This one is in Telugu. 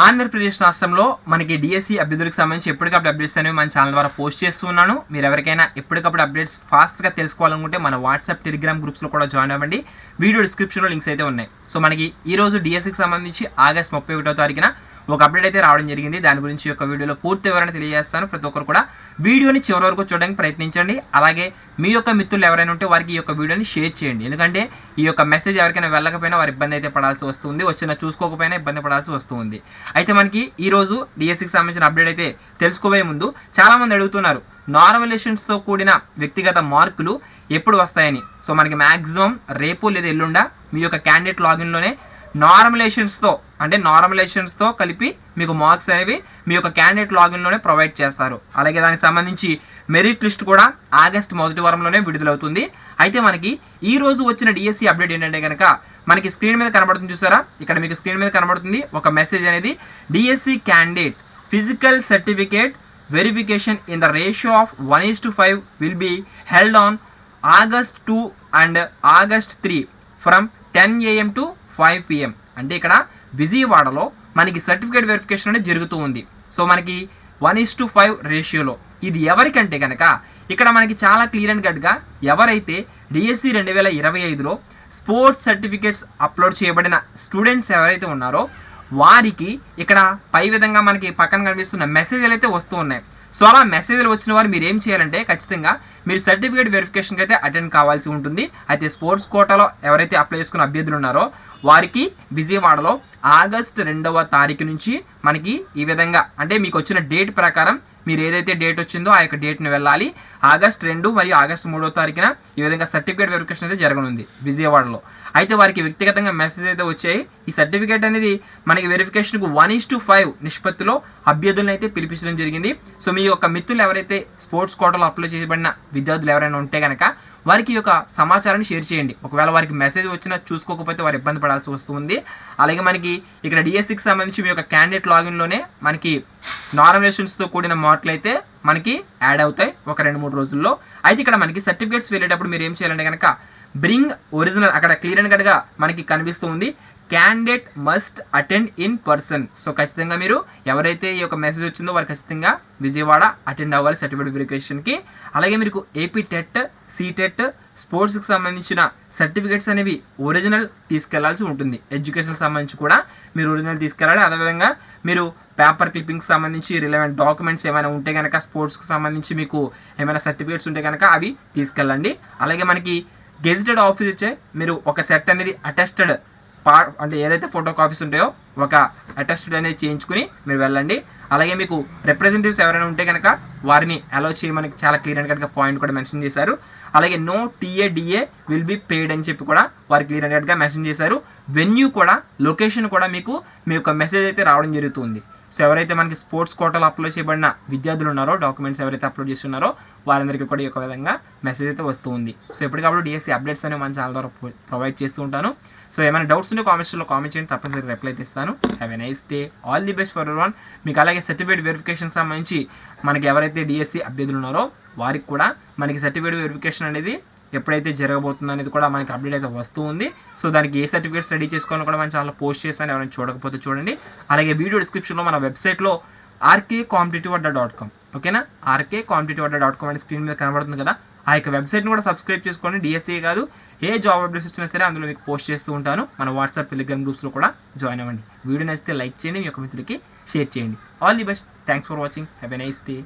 ఆంధ్రప్రదేశ్ రాష్ట్రంలో మనకి డిఎస్సి అభ్యర్థులకు సంబంధించి ఎప్పటికప్పుడు అప్డేట్స్ అనేవి మన ఛానల్ ద్వారా పోస్ట్ చేస్తున్నాను. మీరు ఎవరికైనా ఎప్పటికప్పుడు అప్డేట్స్ ఫాస్ట్గా తెలుసుకోవాలనుకుంటే మన వాట్సాప్ టెలిగ్రామ్ గ్రూప్స్లో కూడా జాయిన్ అవ్వండి. వీడియో డిస్క్రిప్షన్లో లింక్స్ అయితే ఉన్నాయి. సో మనకి ఈ రోజు డిఎస్సికి సంబంధించి ఆగస్ట్ 31వ తారీఖున ఒక అప్డేట్ అయితే రావడం జరిగింది. దాని గురించి ఒక వీడియోలో పూర్తి వివరణ తెలియజేస్తాను. ప్రతి ఒక్కరు కూడా వీడియోని చివరి వరకు చూడడానికి ప్రయత్నించండి. అలాగే మీ యొక్క మిత్రులు ఎవరైనా ఉంటే వారికి ఈ యొక్క వీడియోని షేర్ చేయండి. ఎందుకంటే ఈ యొక్క మెసేజ్ ఎవరికైనా వెళ్ళకపోయినా వారి ఇబ్బంది అయితే పడాల్సి వస్తుంది, వచ్చిన చూసుకోకపోయినా ఇబ్బంది పడాల్సి వస్తుంది. అయితే మనకి ఈ రోజు డిఎస్సికి సంబంధించిన అప్డేట్ అయితే తెలుసుకోబోయే ముందు చాలామంది అడుగుతున్నారు నార్మలైజేషన్స్తో కూడిన వ్యక్తిగత మార్కులు ఎప్పుడు వస్తాయని. సో మనకి మ్యాక్సిమం రేపు లేదా ఎల్లుండా మీ యొక్క క్యాండిడేట్ లాగిన్లోనే నార్మలైజేషన్స్తో కలిపి మీకు మార్క్స్ అనేవి మీ యొక్క క్యాండిడేట్ లాగిన్లోనే ప్రొవైడ్ చేస్తారు. అలాగే దానికి సంబంధించి మెరిట్ లిస్ట్ కూడా ఆగస్ట్ మొదటి వారంలోనే విడుదలవుతుంది. అయితే మనకి ఈ రోజు వచ్చిన డిఎస్సి అప్డేట్ ఏంటంటే కనుక మనకి స్క్రీన్ మీద కనబడుతుంది, చూసారా? ఇక్కడ మీకు స్క్రీన్ మీద కనబడుతుంది ఒక మెసేజ్ అనేది, DSC candidate physical certificate verification in the ratio of 1:5 will be held on August 2 and August 3 from 10 AM to 5 PM. అంటే ఇక్కడ విజయవాడలో మనకి సర్టిఫికేట్ వెరిఫికేషన్ అనేది జరుగుతూ ఉంది. సో మనకి 1:5 రేషియోలో ఇది ఎవరికంటే కనుక ఇక్కడ మనకి చాలా క్లియర్ అండ్ కట్గా ఎవరైతే డిఎస్సి 2025లో స్పోర్ట్స్ సర్టిఫికేట్స్ అప్లోడ్ చేయబడిన స్టూడెంట్స్ ఎవరైతే ఉన్నారో వారికి ఇక్కడ పై విధంగా మనకి పక్కన కనిపిస్తున్న మెసేజ్లు అయితే వస్తూ ఉన్నాయి. సో అలా మెసేజ్లు వచ్చిన వారు మీరు ఏం చేయాలంటే ఖచ్చితంగా మీరు సర్టిఫికేట్ వెరిఫికేషన్కి అయితే అటెండ్ కావాల్సి ఉంటుంది. అయితే స్పోర్ట్స్ కోటాలో ఎవరైతే అప్లై చేసుకున్న అభ్యర్థులు ఉన్నారో వారికి విజయవాడలో ఆగస్ట్ 2వ తారీఖు నుంచి మనకి ఈ విధంగా అంటే మీకు వచ్చిన డేట్ ప్రకారం మీరు ఏదైతే డేట్ వచ్చిందో ఆ యొక్క డేట్ని వెళ్ళాలి. ఆగస్ట్ 2 మరియు ఆగస్ట్ 3వ తారీఖున ఈ విధంగా సర్టిఫికేట్ వెరిఫికేషన్ అయితే జరగనుంది విజయవాడలో. అయితే వారికి వ్యక్తిగతంగా మెసేజ్ అయితే వచ్చాయి. ఈ సర్టిఫికేట్ అనేది మనకి వెరిఫికేషన్కు 1:5 నిష్పత్తిలో అభ్యర్థులను అయితే పిలిపించడం జరిగింది. సో మీ యొక్క మిత్రులు ఎవరైతే స్పోర్ట్స్ కోటాలో అప్లై చేయబడిన విద్యార్థులు ఎవరైనా ఉంటే కనుక వారికి యొక్క సమాచారాన్ని షేర్ చేయండి. ఒకవేళ వారికి మెసేజ్ వచ్చినా చూసుకోకపోతే వారు ఇబ్బంది పడాల్సి వస్తుంది. అలాగే మనకి ఇక్కడ డిఎస్సికి సంబంధించి మీ యొక్క క్యాండిడేట్ లాగిన్లోనే మనకి నార్మలైజేషన్స్తో కూడిన మార్కులు అయితే మనకి యాడ్ అవుతాయి ఒక 2-3 రోజుల్లో. అయితే ఇక్కడ మనకి సర్టిఫికేట్స్ వెళ్ళేటప్పుడు మీరు ఏం చేయాలంటే కనుక బ్రింగ్ ఒరిజినల్ అక్కడ క్లియర్ అండ్ కట్గా మనకి కనిపిస్తూ ఉంది, candidate must attend in person. So ఖచ్చితంగా మీరు ఎవరైతే ఈ యొక్క మెసేజ్ వచ్చిందో వారు ఖచ్చితంగా విజయవాడ అటెండ్ అవ్వాలి సర్టిఫికేట్ వెరిఫికేషన్కి. అలాగే మీకు ఏపీ టెట్, సీటెట్, స్పోర్ట్స్కి సంబంధించిన సర్టిఫికేట్స్ అనేవి ఒరిజినల్ తీసుకెళ్లాల్సి ఉంటుంది. ఎడ్యుకేషన్కి సంబంధించి కూడా మీరు ఒరిజినల్ తీసుకెళ్ళాలి. అదేవిధంగా మీరు పేపర్ క్లిప్పింగ్కి సంబంధించి రిలవెంట్ డాక్యుమెంట్స్ ఏమైనా ఉంటే కనుక స్పోర్ట్స్కి సంబంధించి మీకు ఏమైనా సర్టిఫికేట్స్ ఉంటే కనుక అవి తీసుకెళ్ళండి. అలాగే మనకి గెజిటెడ్ ఆఫీస్ ఇచ్చే మీరు ఒక సెట్ అనేది అటెస్టెడ్ అంటే ఏదైతే ఫోటో కాపీస్ ఉంటాయో ఒక అటెస్టెడ్ అనేది చేయించుకుని మీరు వెళ్ళండి. అలాగే మీకు రిప్రజెంటేటివ్స్ ఎవరైనా ఉంటే కనుక వారిని అలౌ చేయమని చాలా క్లియర్ అండ్ కట్గా పాయింట్ కూడా మెన్షన్ చేశారు. అలాగే no TADA will be paid అని చెప్పి కూడా వారు క్లియర్ అండ్ కట్గా మెన్షన్ చేశారు. వెన్యూ కూడా లొకేషన్ కూడా మీకు మీ యొక్క మెసేజ్ అయితే రావడం జరుగుతుంది. సో ఎవరైతే మనకి స్పోర్ట్స్ కోటాలో అప్లోడ్ చేయబడిన విద్యార్థులు ఉన్నారో డాక్యుమెంట్స్ ఎవరైతే అప్లోడ్ చేస్తున్నారో వారందరికీ కూడా ఈ యొక్క విధంగా మెసేజ్ అయితే వస్తూ ఉంది. సో ఎప్పటికప్పుడు డిఎస్సి అప్డేట్స్ అనేవి మన ఛానల్ ద్వారా ప్రొవైడ్ చేస్తూ ఉంటాను. సో ఏమైనా డౌట్స్ ఉంటే కామెంట్స్లో కామెంట్ చేయండి, తప్పనిసరిగా రిప్లై అయితే ఇస్తాను. Have a nice day, all the best for everyone. మీకు అలాగే సర్టిఫికేట్ వెరిఫికేషన్ సంబంధించి మనకి ఎవరైతే డిఎస్సి అభ్యర్థులు ఉన్నారో వారికి కూడా మనకి సర్టిఫికేట్ వెరిఫికేషన్ అనేది ఎప్పుడైతే జరగబోతుందో అనేది కూడా మనకి అప్డేట్ అయితే వస్తూ ఉంది. సో దానికి ఏ సర్టిఫికేట్స్ రెడీ చేసుకోవాలని కూడా మన ఛానల్లో పోస్ట్ చేస్తాను, ఎవరైనా చూడకపోతే చూడండి. అలాగే వీడియో డిస్క్రిప్షన్లో మన వెబ్సైట్లో rkcompetitive.com ఓకేనా, rkcompetitive.com అని స్క్రీన్ మీద కనబడుతుంది కదా, ఆ యొక్క వెబ్సైట్ని కూడా సబ్స్క్రైబ్ చేసుకోండి. డిఎస్సీ కాదు ఏ జాబ్ అప్డేట్స్ వచ్చినా సరే అందులో మీకు పోస్ట్ చేస్తూ ఉంటాను. మన వాట్సాప్ టెలిగ్రామ్ గ్రూప్స్లో కూడా జాయిన్ అవ్వండి. వీడియో నచ్చితే లైక్ చేయండి, మీ యొక్క మిత్రులకి షేర్ చేయండి. All the best, thanks for watching, have a nice day.